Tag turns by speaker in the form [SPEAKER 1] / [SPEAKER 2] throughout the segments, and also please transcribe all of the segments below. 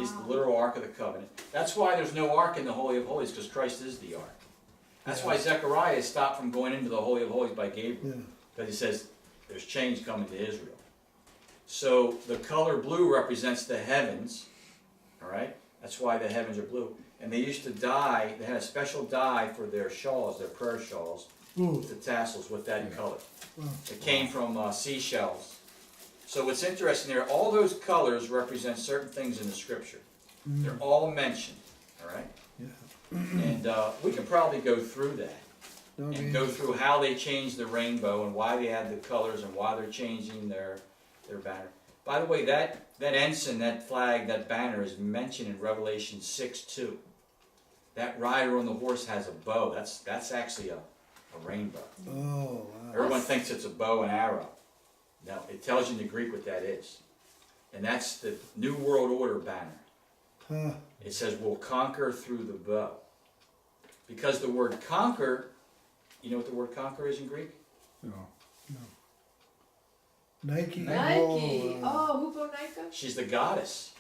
[SPEAKER 1] He's the literal Ark of the Covenant. That's why there's no Ark in the Holy of Holies, because Christ is the Ark. That's why Zechariah is stopped from going into the Holy of Holies by Gabriel. Because he says, there's change coming to Israel. So the color blue represents the heavens. Alright? That's why the heavens are blue. And they used to dye, they had a special dye for their shawls, their prayer shawls, with the tassels with that color. It came from seashells. So what's interesting there, all those colors represent certain things in the scripture. They're all mentioned, all right? And we can probably go through that and go through how they changed the rainbow and why they had the colors and why they're changing their banner. By the way, that ensign, that flag, that banner is mentioned in Revelation 6:2. That rider on the horse has a bow. That's actually a rainbow.
[SPEAKER 2] Oh, wow.
[SPEAKER 1] Everyone thinks it's a bow and arrow. No, it tells you in the Greek what that is. And that's the New World Order banner. It says, we'll conquer through the bow. Because the word conquer, you know what the word conquer is in Greek?
[SPEAKER 3] No.
[SPEAKER 2] Nike.
[SPEAKER 4] Nike. Oh, who bought Nike?
[SPEAKER 1] She's the goddess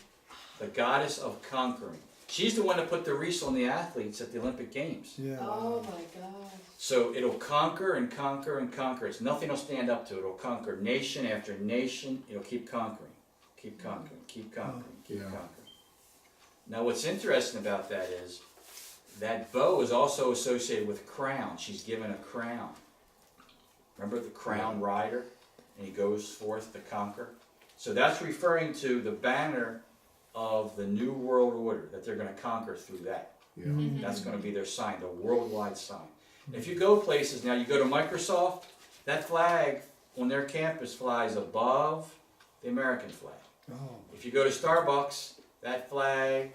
[SPEAKER 1] of conquering. She's the one that put the wreath on the athletes at the Olympic Games.
[SPEAKER 2] Yeah.
[SPEAKER 4] Oh my God.
[SPEAKER 1] So it'll conquer and conquer and conquer. It's nothing will stand up to it. It'll conquer nation after nation. It'll keep conquering, keep conquering, keep conquering, keep conquering. Now what's interesting about that is that bow is also associated with crown. She's given a crown. Remember the crown rider? And he goes forth to conquer. So that's referring to the banner of the New World Order, that they're going to conquer through that. That's going to be their sign, the worldwide sign. If you go places now, you go to Microsoft, that flag on their campus flies above the American flag. If you go to Starbucks, that flag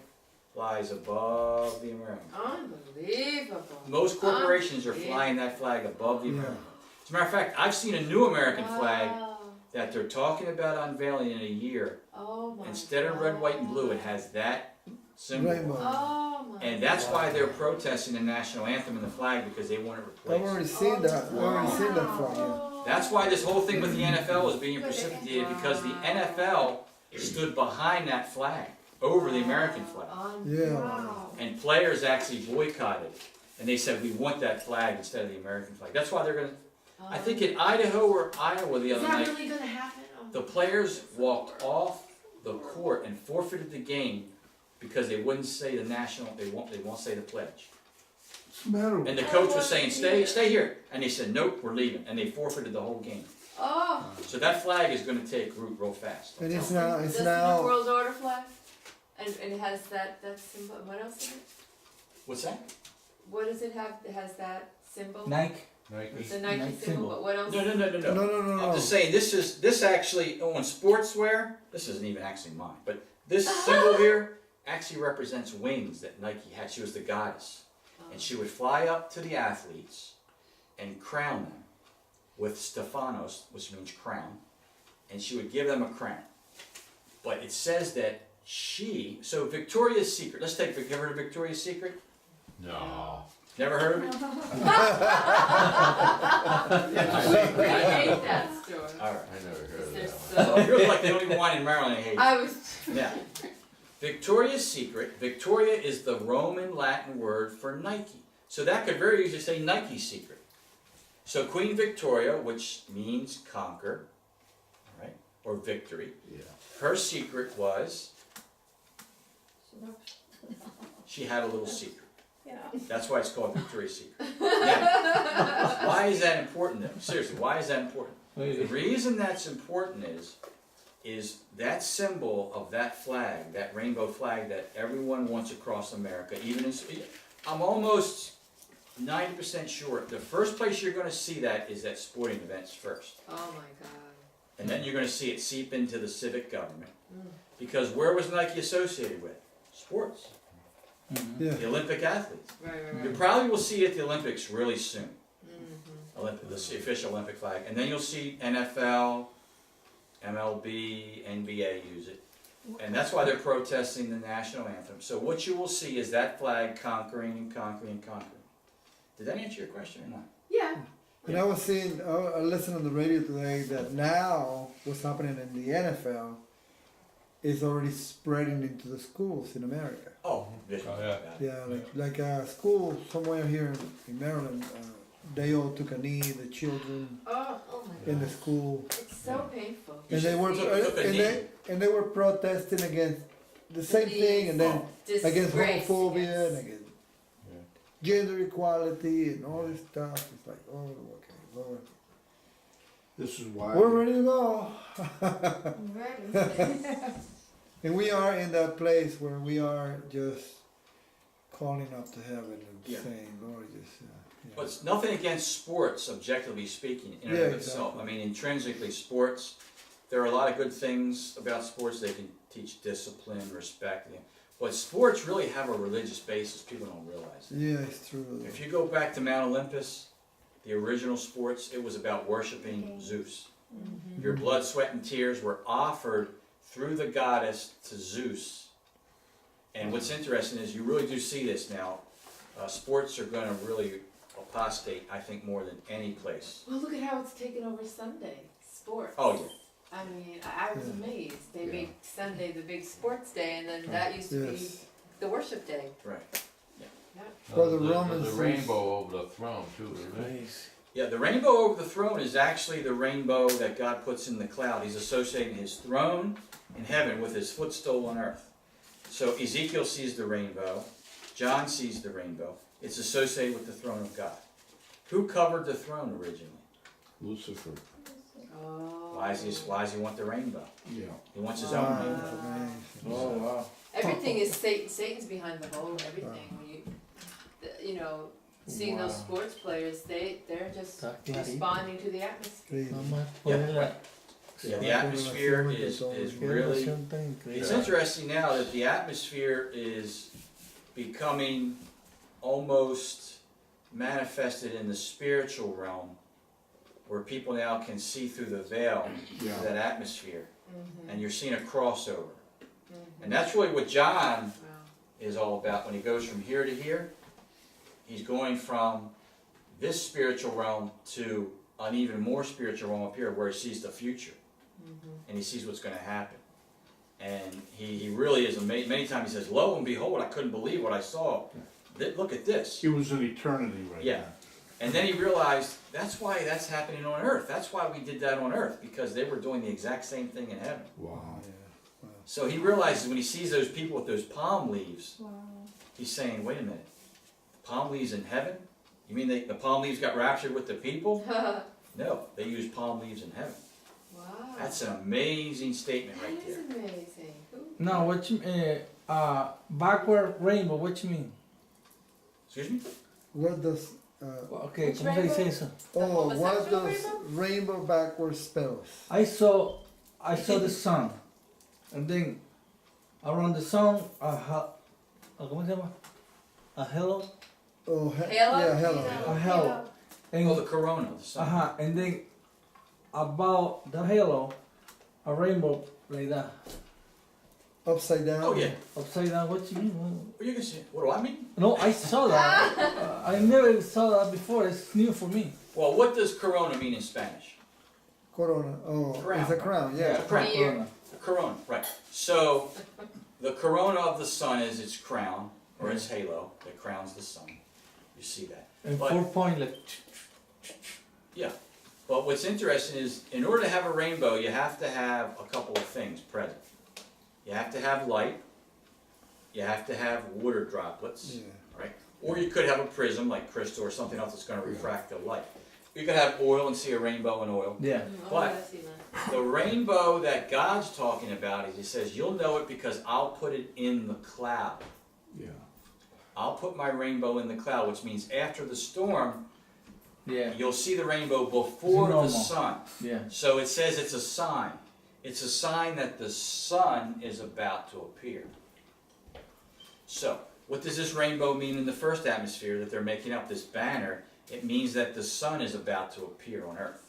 [SPEAKER 1] flies above the American flag.
[SPEAKER 4] Unbelievable.
[SPEAKER 1] Most corporations are flying that flag above the American flag. As a matter of fact, I've seen a new American flag that they're talking about unveiling in a year.
[SPEAKER 4] Oh my
[SPEAKER 1] Instead of red, white, and blue, it has that symbol.
[SPEAKER 4] Oh my
[SPEAKER 1] And that's why they're protesting the national anthem and the flag, because they want it replaced.
[SPEAKER 2] I've already seen that. I've already seen that flag.
[SPEAKER 1] That's why this whole thing with the NFL is being precipitated, because the NFL stood behind that flag over the American flag. And players actually boycotted it. And they said, we want that flag instead of the American flag. That's why they're going to... I think in Idaho or Iowa the other night...
[SPEAKER 4] Is that really going to happen?
[SPEAKER 1] The players walked off the court and forfeited the game because they wouldn't say the national, they won't say the pledge.
[SPEAKER 3] What's the matter with
[SPEAKER 1] And the coach was saying, stay here. And they said, nope, we're leaving. And they forfeited the whole game.
[SPEAKER 4] Oh.
[SPEAKER 1] So that flag is going to take root real fast.
[SPEAKER 2] And it's now,
[SPEAKER 4] Does the New World Order flag? And it has that symbol. What else is it?
[SPEAKER 1] What's that?
[SPEAKER 4] What does it have? It has that symbol?
[SPEAKER 5] Nike.
[SPEAKER 4] The Nike symbol, but what else?
[SPEAKER 1] No.
[SPEAKER 2] No.
[SPEAKER 1] I'm just saying, this actually, on sportswear, this isn't even actually mine, but this symbol here actually represents wings that Nike had. She was the goddess. And she would fly up to the athletes and crown them with Stephanos, which means crown, and she would give them a crown. But it says that so Victoria's Secret, let's take, have you ever heard of Victoria's Secret?
[SPEAKER 6] No.
[SPEAKER 1] Never heard of it?
[SPEAKER 4] I hate that story.
[SPEAKER 1] All right.
[SPEAKER 6] I never heard of
[SPEAKER 4] They're
[SPEAKER 6] that one.
[SPEAKER 4] so.
[SPEAKER 1] Well, you're like the only one in Maryland I hate.
[SPEAKER 4] I was.
[SPEAKER 1] Yeah. Victoria's Secret. Victoria is the Roman Latin word for Nike. So that could very easily say Nike Secret. So Queen Victoria, which means conquer, right, or victory, her secret was she had a little secret. That's why it's called Victoria's Secret. Now, why is that important though? Seriously, why is that important? The reason that's important is that symbol of that flag, that rainbow flag that everyone wants across America, even in, I'm almost 90% sure the first place you're going to see that is at sporting events first.
[SPEAKER 4] Oh my God.
[SPEAKER 1] And then you're going to see it seep into the civic government. Because where was Nike associated with? Sports. The Olympic athletes.
[SPEAKER 4] Right.
[SPEAKER 1] You probably will see it at the Olympics really soon. The official Olympic flag. And then you'll see NFL, MLB, NBA use it. And that's why they're protesting the national anthem. So what you will see is that flag conquering and conquering and conquering. Did that answer your question or not?
[SPEAKER 4] Yeah.
[SPEAKER 2] And I was seeing, I listened on the radio today that now what's happening in the NFL, is already spreading into the schools in America.
[SPEAKER 1] Oh, yeah.
[SPEAKER 3] Oh, yeah.
[SPEAKER 2] Yeah, like a school somewhere here in Maryland, they all took a knee, the children
[SPEAKER 4] Oh my
[SPEAKER 2] in the
[SPEAKER 4] gosh.
[SPEAKER 2] school,
[SPEAKER 4] It's so painful.
[SPEAKER 2] and they were
[SPEAKER 1] Took a knee.
[SPEAKER 2] and they were protesting against the same thing, and then against
[SPEAKER 4] Disgrace
[SPEAKER 2] homophobia and
[SPEAKER 4] against-
[SPEAKER 2] against gender equality and all this stuff. It's like, oh, okay, Lord.
[SPEAKER 5] This is why.
[SPEAKER 2] We're ready to go.
[SPEAKER 4] Ready.
[SPEAKER 2] And we are in that place where we are just calling up to heaven and
[SPEAKER 1] Yeah.
[SPEAKER 2] saying, Lord, just,
[SPEAKER 1] But it's nothing against sports, objectively speaking, in and
[SPEAKER 2] Yeah,
[SPEAKER 1] of itself.
[SPEAKER 2] exactly.
[SPEAKER 1] I mean, intrinsically, sports, there are a lot of good things about sports. They can teach discipline, respect. But sports really have a religious basis. People don't realize it.
[SPEAKER 2] yeah, it's true.
[SPEAKER 1] If you go back to Mount Olympus, the original sports, it was about worshiping Zeus.
[SPEAKER 4] Mhm.
[SPEAKER 1] Your blood, sweat, and tears were offered through the goddess to Zeus. And what's interesting is you really do see this now. Sports are going to really apostate, I think, more than any place.
[SPEAKER 4] Well, look at how it's taken over Sunday. Sports.
[SPEAKER 1] Oh, yeah.
[SPEAKER 4] I mean, I was
[SPEAKER 2] Yeah.
[SPEAKER 4] amazed. They
[SPEAKER 5] Yeah.
[SPEAKER 4] make Sunday the big sports day, and then that used to be
[SPEAKER 2] Yes.
[SPEAKER 4] the worship day.
[SPEAKER 1] Right.
[SPEAKER 2] For the
[SPEAKER 3] There's
[SPEAKER 2] Romans,
[SPEAKER 3] a rainbow over the throne too, isn't it?
[SPEAKER 1] Yeah, the rainbow over the throne is actually the rainbow that God puts in the cloud. He's associating his throne in heaven with his footstool on earth. So Ezekiel sees the rainbow. John sees the rainbow. It's associated with the throne of God. Who covered the throne originally?
[SPEAKER 5] Lucifer.
[SPEAKER 4] Oh.
[SPEAKER 1] Why does he want the rainbow?
[SPEAKER 5] Yeah.
[SPEAKER 1] He wants his
[SPEAKER 2] wow,
[SPEAKER 1] own
[SPEAKER 2] that's
[SPEAKER 1] rainbow.
[SPEAKER 2] amazing.
[SPEAKER 3] Oh, wow.
[SPEAKER 4] Everything is Satan. Satan's behind the whole everything. When you know, seeing those
[SPEAKER 3] Wow.
[SPEAKER 4] sports players, they're just
[SPEAKER 6] Está clarito.
[SPEAKER 4] responding to the atmosphere.
[SPEAKER 2] Crazy.
[SPEAKER 6] Mamá,
[SPEAKER 1] Yeah,
[SPEAKER 6] ponle la-
[SPEAKER 1] Yeah, the atmosphere is
[SPEAKER 6] qué
[SPEAKER 1] really...
[SPEAKER 6] relación tan increíble.
[SPEAKER 1] It's interesting now that the atmosphere is becoming almost manifested in the spiritual realm, where people now can see through the veil
[SPEAKER 5] Yeah.
[SPEAKER 1] of that atmosphere,
[SPEAKER 4] Mm-hmm.
[SPEAKER 1] and you're seeing a crossover.
[SPEAKER 4] Mm-hmm.
[SPEAKER 1] And that's really what John
[SPEAKER 4] Wow.
[SPEAKER 1] is all about. When he goes from here to here, he's going from this spiritual realm to an even more spiritual realm up here, where he sees the future,
[SPEAKER 4] Mm-hmm.
[SPEAKER 1] and he sees what's going to happen. And he really is amazed. Many times he says, lo and behold, I couldn't believe what I saw. Look at this.
[SPEAKER 5] He was in eternity right
[SPEAKER 1] Yeah. And then he realized, that's why that's happening on earth. That's why we did that on earth, because they were doing the exact same thing in heaven.
[SPEAKER 5] now. Wow.
[SPEAKER 2] Yeah.
[SPEAKER 1] So he realizes when he sees those people with those palm leaves,
[SPEAKER 4] Wow.
[SPEAKER 1] he's saying, wait a minute, palm leaves in heaven? You mean the palm leaves got raptured with the people?
[SPEAKER 4] Wow.
[SPEAKER 1] No, they used palm leaves in heaven. That's an amazing statement right
[SPEAKER 4] That is
[SPEAKER 1] there.
[SPEAKER 4] amazing. Who?
[SPEAKER 6] No, what you backward rainbow, what you mean?
[SPEAKER 1] Excuse me?
[SPEAKER 2] What does,
[SPEAKER 6] Okay,
[SPEAKER 4] Which
[SPEAKER 6] ¿cómo se dice
[SPEAKER 4] rainbow?
[SPEAKER 6] eso?
[SPEAKER 2] oh, what
[SPEAKER 4] homosexual
[SPEAKER 2] does rainbow backwards spells?
[SPEAKER 6] I saw the sun, and then around the sun, ¿cómo se llama? A halo,
[SPEAKER 2] Oh,
[SPEAKER 4] Halo?
[SPEAKER 2] yeah, hello.
[SPEAKER 6] a halo, and
[SPEAKER 1] Oh, the corona, the sun.
[SPEAKER 6] and then about the halo, a rainbow like that,
[SPEAKER 2] Upside down.
[SPEAKER 1] Oh, yeah.
[SPEAKER 6] upside down. What you mean?
[SPEAKER 1] Well, you can see. What do I mean?
[SPEAKER 6] No, I saw that. I never saw that before. It's new for me.
[SPEAKER 1] Well, what does corona mean in Spanish?
[SPEAKER 2] Corona. Oh,
[SPEAKER 1] Crown.
[SPEAKER 2] it's a crown. Yeah.
[SPEAKER 1] Crown.
[SPEAKER 4] Beer.
[SPEAKER 1] The corona, right. So, the corona of the sun is its crown, or its halo, that crowns the sun. You see that.
[SPEAKER 6] And
[SPEAKER 1] But-
[SPEAKER 6] 4 point like.
[SPEAKER 1] Yeah. But what's interesting is, in order to have a rainbow, you have to have a couple of things present. You have to have light. You have to have water droplets.
[SPEAKER 2] Yeah.
[SPEAKER 1] Right? Or you could have a prism like crystal or something else that's going to refract the light. You could have oil and see a rainbow in oil.
[SPEAKER 6] Yeah.
[SPEAKER 4] Oh,
[SPEAKER 1] But-
[SPEAKER 4] I see that.
[SPEAKER 1] The rainbow that God's talking about is, he says, you'll know it because I'll put it in the cloud.
[SPEAKER 5] Yeah.
[SPEAKER 1] I'll put my rainbow in the cloud, which means after the storm,
[SPEAKER 6] Yeah.
[SPEAKER 1] you'll see the rainbow before the
[SPEAKER 6] Normal.
[SPEAKER 1] sun.
[SPEAKER 6] Yeah.
[SPEAKER 1] So it says it's a sign. It's a sign that the sun is about to appear. So, what does this rainbow mean in the first atmosphere that they're making up, this banner? It means that the sun is about to appear on earth.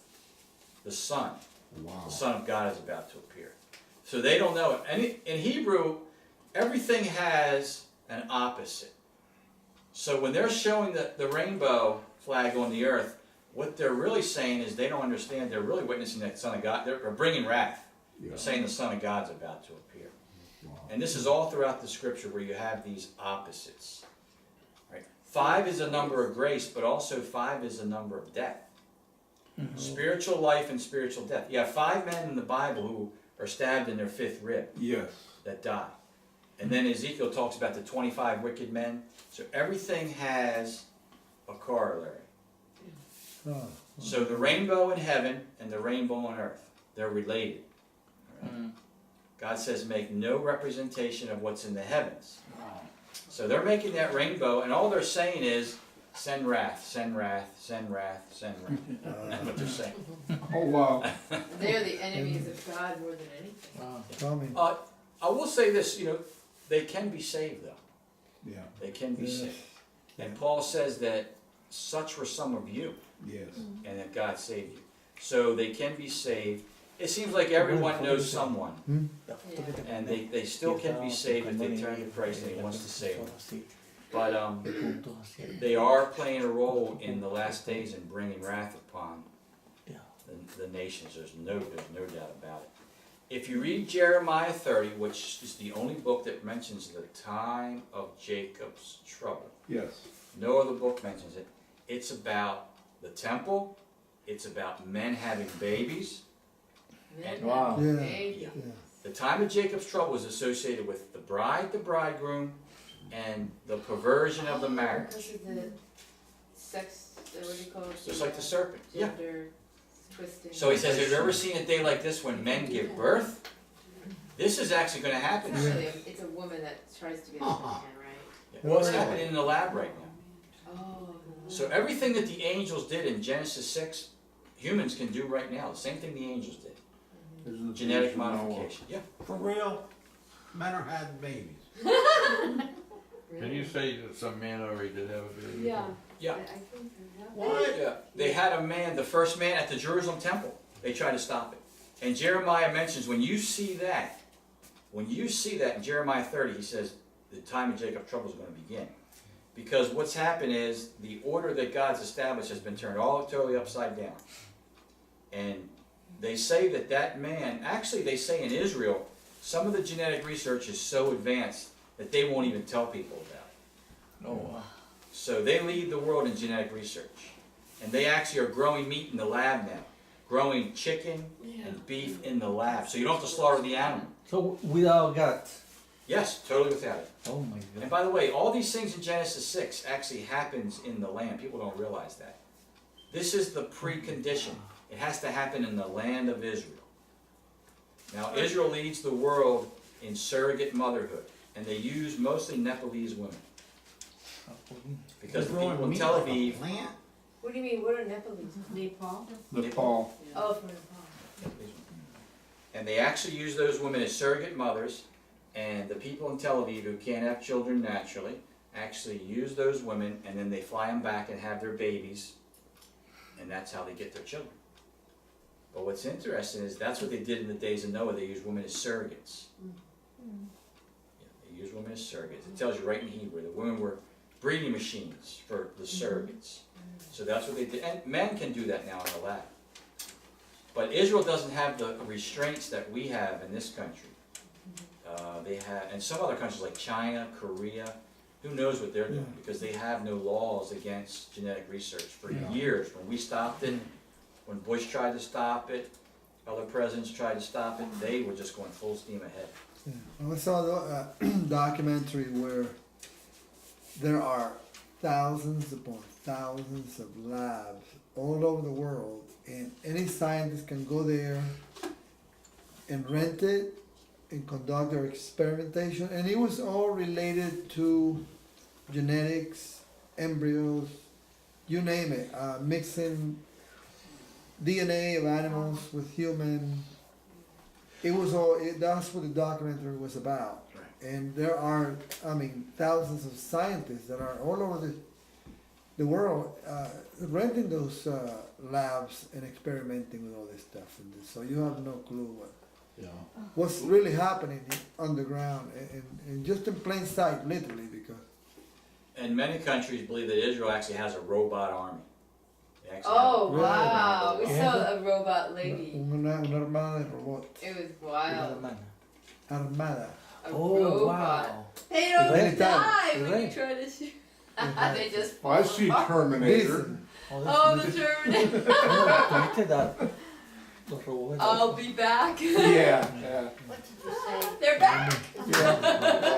[SPEAKER 1] The sun.
[SPEAKER 5] Wow.
[SPEAKER 1] The Son of God is about to appear. So they don't know it. And in Hebrew, everything has an opposite. So when they're showing the rainbow flag on the earth, what they're really saying is they don't understand. They're really witnessing that Son of God. They're bringing wrath.
[SPEAKER 5] Yeah.
[SPEAKER 1] They're saying the Son of God's about to appear. And this is all throughout the scripture where you have these opposites. Right? 5 is a number of grace, but also 5 is a number of death. Spiritual life and spiritual death. You have 5 men in the Bible who are stabbed in their 5th rib
[SPEAKER 5] Yes.
[SPEAKER 1] that die. And then Ezekiel talks about the 25 wicked men. So everything has a corollary.
[SPEAKER 2] Oh,
[SPEAKER 1] So the rainbow in heaven and the rainbow on earth, they're related. God says make no representation of what's in the heavens. So they're making that rainbow, and all they're saying is, send wrath, send wrath, send wrath, send wrath. That's what they're saying.
[SPEAKER 5] Oh, wow.
[SPEAKER 4] They're the enemies of God more than anything.
[SPEAKER 2] tell me.
[SPEAKER 1] I will say this, they can be saved though.
[SPEAKER 5] Yeah,
[SPEAKER 1] They can be
[SPEAKER 2] Yes.
[SPEAKER 1] saved. And Paul says that such were some of you,
[SPEAKER 5] yes.
[SPEAKER 1] and that God saved you. So they can be saved. It seems like everyone knows someone,
[SPEAKER 4] Yeah.
[SPEAKER 1] and they still can be saved if they turn to Christ and He wants to save them. But they are playing a role in the last days in bringing wrath upon the nations. There's no doubt about it. If you read Jeremiah 30, which is the only book that mentions the time of Jacob's trouble,
[SPEAKER 5] Yes.
[SPEAKER 1] no other book mentions it. It's about the temple. It's about men having babies.
[SPEAKER 4] Men
[SPEAKER 6] Wow.
[SPEAKER 4] have
[SPEAKER 2] Yeah.
[SPEAKER 4] babies.
[SPEAKER 2] Yeah.
[SPEAKER 1] The time of Jacob's trouble is associated with the bride, the bridegroom, and the perversion of the marriage.
[SPEAKER 4] Because of the sex, what do you call it?
[SPEAKER 1] Just like the serpent. Yeah.
[SPEAKER 4] Gender twisting.
[SPEAKER 1] So he says, have you ever seen a day like this when men give birth? This is actually going to happen.
[SPEAKER 4] It's actually, it's a woman that tries to get a man, right?
[SPEAKER 1] Well, it's happening in the lab right now.
[SPEAKER 4] Oh.
[SPEAKER 1] So everything that the angels did in Genesis 6, humans can do right now. The same thing the angels did.
[SPEAKER 5] Isn't it
[SPEAKER 1] Genetic
[SPEAKER 5] things you know of?
[SPEAKER 1] modification. Yeah.
[SPEAKER 7] For real, men are having babies.
[SPEAKER 3] Can you say that some man already did have a baby?
[SPEAKER 4] Yeah.
[SPEAKER 1] Yeah.
[SPEAKER 4] I think so, yeah.
[SPEAKER 7] What?
[SPEAKER 1] Yeah, they had a man, the first man at the Jerusalem temple. They tried to stop it. And Jeremiah mentions when you see that in Jeremiah 30, he says the time of Jacob's trouble is going to begin. Because what's happened is the order that God's established has been turned all totally upside down. And they say that man, actually they say in Israel, some of the genetic research is so advanced that they won't even tell people about it.
[SPEAKER 6] No.
[SPEAKER 1] So they lead the world in genetic research. And they actually are growing meat in the lab now. Growing chicken and beef in the lab. So you don't have to slaughter the animal.
[SPEAKER 6] So without God.
[SPEAKER 1] Yes, totally without it.
[SPEAKER 6] Oh my
[SPEAKER 1] And
[SPEAKER 6] God.
[SPEAKER 1] by the way, all these things in Genesis 6 actually happens in the land. People don't realize that. This is the precondition. It has to happen in the land of Israel. Now, Israel leads the world in surrogate motherhood. And they use mostly Nepalese women. Because the
[SPEAKER 7] Growing
[SPEAKER 1] people in
[SPEAKER 7] meat
[SPEAKER 1] Tel
[SPEAKER 7] like a
[SPEAKER 1] Aviv,
[SPEAKER 7] plant?
[SPEAKER 4] What do you mean, what are Nepalese?
[SPEAKER 8] Nepal.
[SPEAKER 5] Nepal.
[SPEAKER 4] Oh, from Nepal.
[SPEAKER 1] and they actually use those women as surrogate mothers, and the people in Tel Aviv who can't have children naturally actually use those women, and then they fly them back and have their babies, and that's how they get their children. But what's interesting is that's what they did in the days of Noah. They used women as surrogates. Yeah, they used women as surrogates. It tells you right in Hebrew, the women were breeding machines for the surrogates. So that's what they did. And men can do that now in the lab. But Israel doesn't have the restraints that we have in this country. They have, and some other countries like China, Korea, who knows what they're doing, because they have no laws against genetic research for years. When we stopped it, when Bush tried to stop it, other presidents tried to stop it, they were just going full steam ahead.
[SPEAKER 2] Yeah. I saw a documentary where there are thousands upon thousands of labs all over the world, and any scientist can go there and rent it and conduct their experimentation, and it was all related to genetics, embryos, you name it, mixing DNA of animals with human. It was all, that's what the documentary was about.
[SPEAKER 1] Right.
[SPEAKER 2] And there are, thousands of scientists that are all over the world renting those labs and experimenting with all this stuff. And so you have no clue what's really happening underground and just in plain sight, literally, because.
[SPEAKER 1] And many countries believe that Israel actually has a robot army. They actually
[SPEAKER 4] Oh,
[SPEAKER 1] have a
[SPEAKER 4] wow. We
[SPEAKER 1] robot
[SPEAKER 4] saw a robot lady.
[SPEAKER 2] Una armada de robots.
[SPEAKER 4] It was wild.
[SPEAKER 2] Armada.
[SPEAKER 4] A
[SPEAKER 6] Oh,
[SPEAKER 4] robot.
[SPEAKER 6] wow.
[SPEAKER 4] They don't
[SPEAKER 2] Really?
[SPEAKER 4] die when
[SPEAKER 6] Really?
[SPEAKER 4] you try to shoot. They just
[SPEAKER 5] Well, I see Terminator.
[SPEAKER 2] Decent.
[SPEAKER 4] Oh, the Terminator.
[SPEAKER 6] No, ¿viste los robots?
[SPEAKER 4] I'll be back.
[SPEAKER 5] Yeah, yeah.
[SPEAKER 8] What did you say?
[SPEAKER 4] They're back.
[SPEAKER 5] Yeah.